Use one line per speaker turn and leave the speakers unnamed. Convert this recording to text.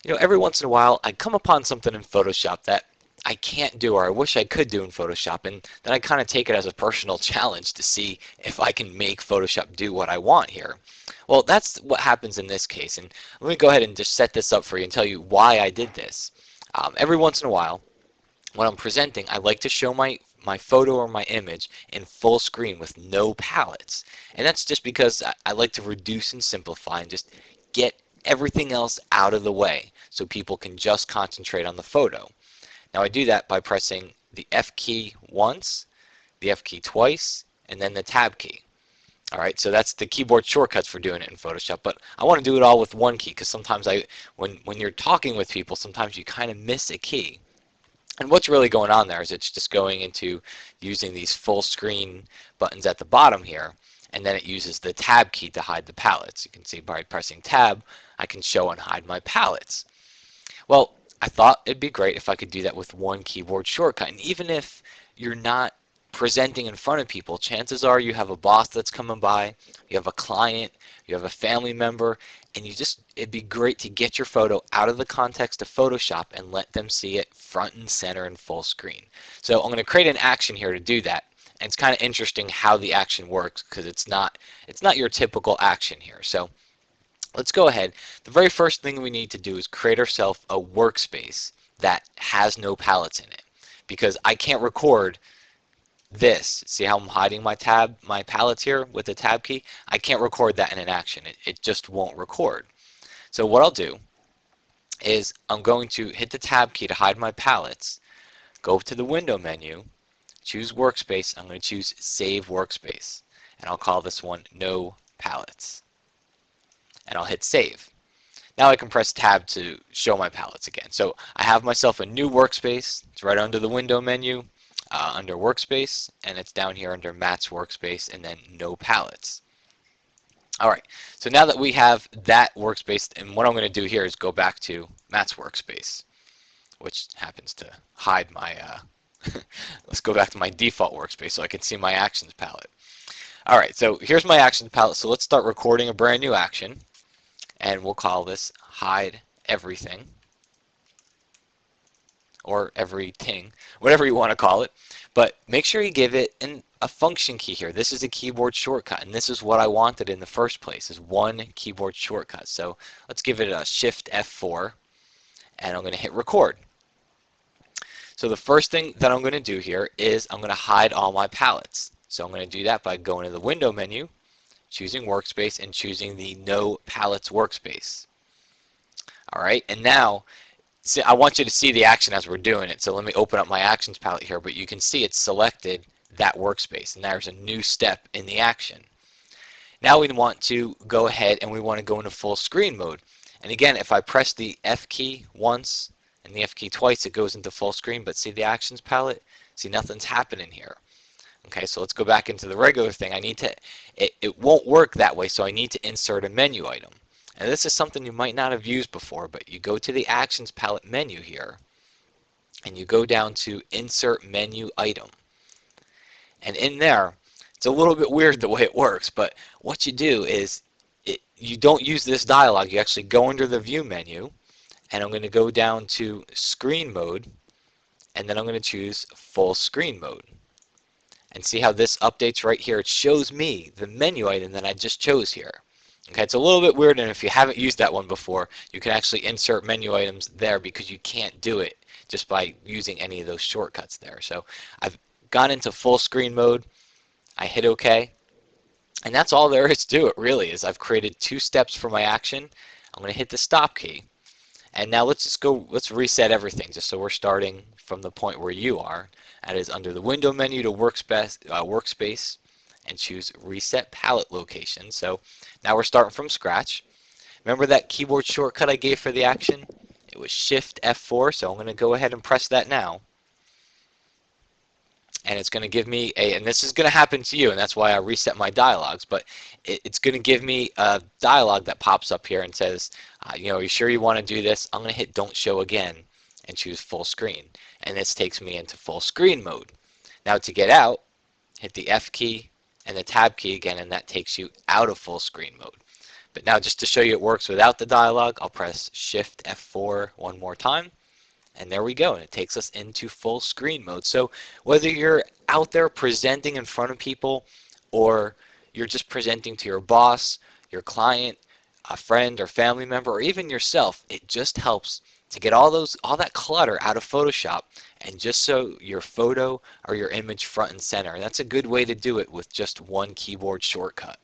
Every once in a while I come upon something in Photoshop that I can't do or I wish I could do in Photoshop, and then I kind of take it as a personal challenge to see if I can make Photoshop do what I want here. Well, that's what happens in this case, and let me go ahead and just set this up for you and tell you why I did this. Every once in a while, when I'm presenting, I like to show my photo or my image in full screen with no palettes. And that's just because I like to reduce and simplify and just get everything else out of the way so people can just concentrate on the photo. Now I do that by pressing the F key once, the F key twice, and then the Tab key. Alright, so that's the keyboard shortcuts for doing it in Photoshop, but I want to do it all with one key because sometimes when you're talking with people, sometimes you kind of miss a key. And what's really going on there is it's just going into using these full screen buttons at the bottom here, and then it uses the Tab key to hide the palettes. You can see by pressing Tab, I can show and hide my palettes. Well, I thought it'd be great if I could do that with one keyboard shortcut. And even if you're not presenting in front of people, chances are you have a boss that's coming by, you have a client, you have a family member, and it'd be great to get your photo out of the context of Photoshop and let them see it front and center in full screen. So I'm going to create an action here to do that. And it's kind of interesting how the action works because it's not your typical action here. So let's go ahead. The very first thing we need to do is create ourselves a workspace that has no palettes in it, because I can't record this. See how I'm hiding my palettes here with the Tab key? I can't record that in an action. It just won't record. So what I'll do is I'm going to hit the Tab key to hide my palettes, go to the window menu, choose workspace. I'm going to choose save workspace, and I'll call this one no palettes, and I'll hit save. Now I can press Tab to show my palettes again. So I have myself a new workspace. It's right under the window menu, under workspace, and it's down here under Matt's workspace and then no palettes. Alright, so now that we have that workspace, and what I'm going to do here is go back to Matt's workspace, which happens to hide my, let's go back to my default workspace so I can see my actions palette. Alright, so here's my actions palette, so let's start recording a brand new action, and we'll call this hide everything, or everything, whatever you want to call it. But make sure you give it a function key here. This is a keyboard shortcut, and this is what I wanted in the first place, is one keyboard shortcut. So let's give it a Shift F4, and I'm going to hit record. So the first thing that I'm going to do here is I'm going to hide all my palettes. So I'm going to do that by going to the window menu, choosing workspace, and choosing the no palettes workspace. Alright, and now I want you to see the action as we're doing it. So let me open up my actions palette here, but you can see it's selected that workspace, and there's a new step in the action. Now we want to go ahead and we want to go into full screen mode. And again, if I press the F key once and the F key twice, it goes into full screen, but see the actions palette? See, nothing's happening here. Okay, so let's go back into the regular thing. It won't work that way, so I need to insert a menu item. And this is something you might not have used before, but you go to the Actions Palette menu here, and you go down to Insert Menu Item. And in there, it's a little bit weird the way it works, but what you do is you don't use this dialog. You actually go under the View menu, and I'm going to go down to Screen Mode, and then I'm going to choose Full Screen Mode. And see how this updates right here? It shows me the menu item that I just chose here. Okay, it's a little bit weird, and if you haven't used that one before, you can actually insert menu items there because you can't do it just by using any of those shortcuts there. So I've gone into full screen mode, I hit OK, and that's all there is to it really. Is I've created two steps for my action. I'm going to hit the stop key, and now let's reset everything just so we're starting from the point where you are. That is under the window menu to workspace, and choose Reset Palette Location. So now we're starting from scratch. Remember that keyboard shortcut I gave for the action? It was Shift F4, so I'm going to go ahead and press that now. And it's going to give me and this is going to happen to you, and that's why I reset my dialogues, but it's going to give me a dialog that pops up here and says, are you sure you want to do this? I'm going to hit Don't Show Again and choose Full Screen. And this takes me into full screen mode. Now to get out, hit the F key and the Tab key again, and that takes you out of full screen mode. But now just to show you it works without the dialog, I'll press Shift F4 one more time. And there we go, and it takes us into full screen mode. So whether you're out there presenting in front of people, or you're just presenting to your boss, your client, a friend or family member, or even yourself, it just helps to get all that clutter out of Photoshop, and just so your photo or your image front and center. And that's a good way to do it with just one keyboard shortcut.